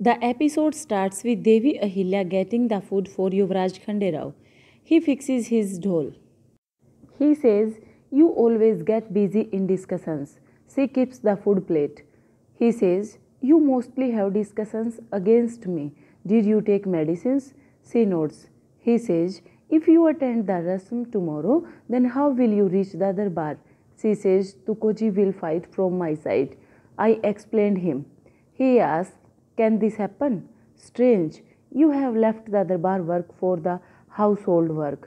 The episode starts with Devi Ahilya getting the food for Yuvraj Khanderao. He fixes his dhol. He says, "You always get busy in discussions." She keeps the food plate. He says, "You mostly have discussions against me. Did you take medicines?" She nods. He says, "If you attend the rasam tomorrow, then how will you reach the darbar?" She says, "Tukoji will fight from my side." I explained him. He asks, "Can this happen?" "Strange. You have left the darbar work for the household work.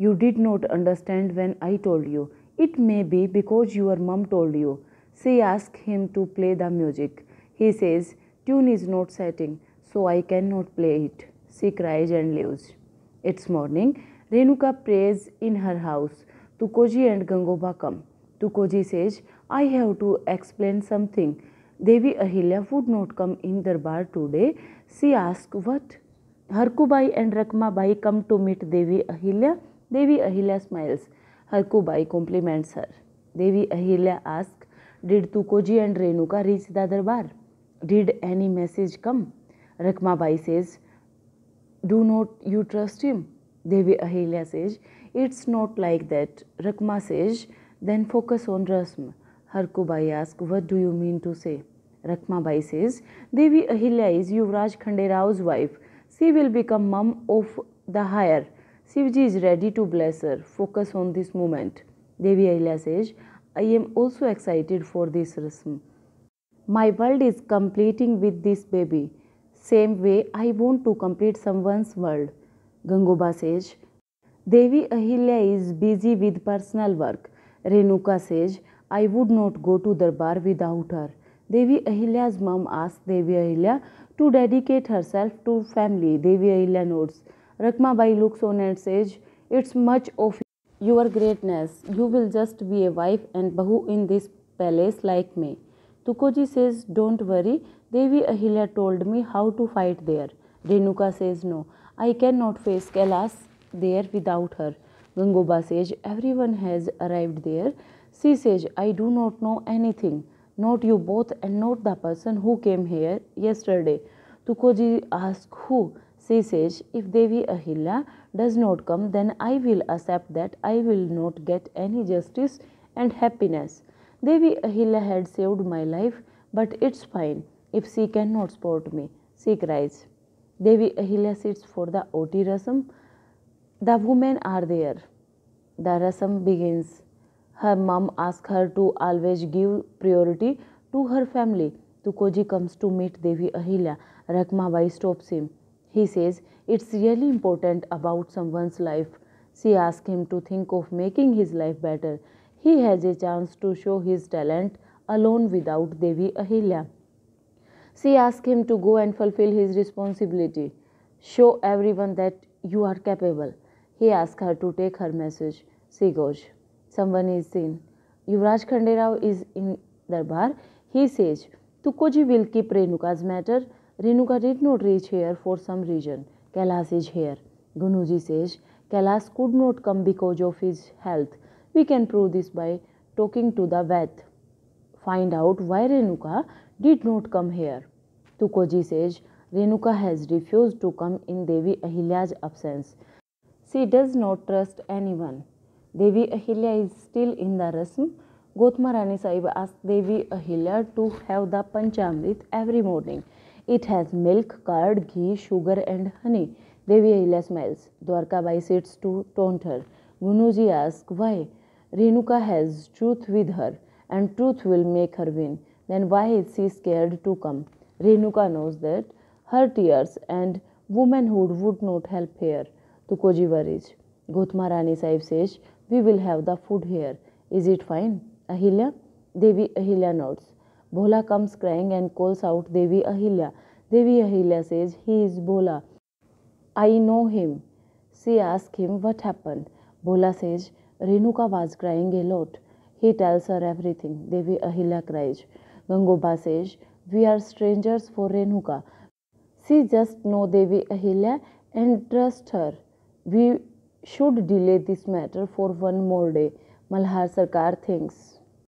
You did not understand when I told you. It may be because your mom told you." She asked him to play the music. He says, "Tune is not setting, so I cannot play it." She cries and leaves. It's morning. Renuka prays in her house. Tukoji and Gangoba come. Tukoji says, "I have to explain something. Devi Ahilya would not come in darbar today." She asks, "What?" Harkubai and Rakmabai come to meet Devi Ahilya. Devi Ahilya smiles. Harkubai compliments her. Devi Ahilya asks, "Did Tukoji and Renuka reach the darbar? Did any message come?" Rakmabai says, "Do not you trust him?" Devi Ahilya says, "It's not like that." Rakma says, "Then focus on Rasm." Harkubai asks, "What do you mean to say?" Rakmabai says, "Devi Ahilya is Yuvraj Khanderao's wife. She will become mum of the heir. Shivji is ready to bless her. Focus on this moment." Devi Ahilya says, "I am also excited for this rasm. My world is completing with this baby. Same way I want to complete someone's world." Gangoba says, "Devi Ahilya is busy with personal work." Renuka says, "I would not go to darbar without her." Devi Ahilya's mom asks Devi Ahilya to dedicate herself to family. Devi Ahilya nods. Rakmabai looks on and says, "It's much of your greatness. You will just be a wife and bahu in this palace like me." Tukoji says, "Don't worry. Devi Ahilya told me how to fight there." Renuka says, "No, I cannot face Kailas there without her." Gangoba says, "Everyone has arrived there." She says, "I do not know anything. Not you both and not the person who came here yesterday." Tukoji asks, "Who?" She says, "If Devi Ahilya does not come, then I will accept that I will not get any justice and happiness. Devi Ahilya had saved my life, but it's fine if she cannot support me." She cries. Devi Ahilya sits for the Oti Rasam. The women are there. The Rasam begins. Her mom asks her to always give priority to her family. Tukoji comes to meet Devi Ahilya. Rakmabai stops him. He says, "It's really important about someone's life." She asks him to think of making his life better. He has a chance to show his talent alone without Devi Ahilya. She asks him to go and fulfill his responsibility. Show everyone that you are capable. He asks her to take her message. She goes. Someone is seen. Yuvraj Khanderao is in darbar. He says, "Tukoji will keep Renuka's matter. Renuka did not reach here for some reason. Kailas is here." Gunuji says, "Kailas could not come because of his health. We can prove this by talking to the vet. Find out why Renuka did not come here." Tukoji says, "Renuka has refused to come in Devi Ahilya's absence. She does not trust anyone." Devi Ahilya is still in the rasm. Gotma Rani Sahib asks Devi Ahilya to have the Panchamrit every morning. It has milk, curd, ghee, sugar and honey. Devi Ahilya smiles. Dwarkabai sits to taunt her. Gunuji asks why. Renuka has truth with her and truth will make her win. Then why is she scared to come? Renuka knows that her tears and womanhood would not help here. Tukoji worries. Gotma Rani Sahib says, "We will have the food here. Is it fine, Ahilya?" Devi Ahilya nods. Bhola comes crying and calls out Devi Ahilya. Devi Ahilya says, "He is Bhola. I know him." She asks him what happened. Bhola says, "Renuka was crying a lot." He tells her everything. Devi Ahilya cries. Gangoba says, "We are strangers for Renuka. She just know Devi Ahilya and trust her. We should delay this matter for one more day." Malhar Sarkar thinks.